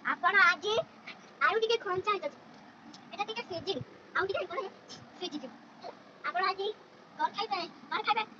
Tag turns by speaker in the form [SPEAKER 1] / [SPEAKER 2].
[SPEAKER 1] ଆପଣ ଆଜି ଆଉ ଟିକେ ଖଞ୍ଚା ହେଇଛି এটা ଟିକେ ফেজি ଆଉ ଟିକେ করে ফেজি দিব ଆପଣ ଆଜି মার খাইবেন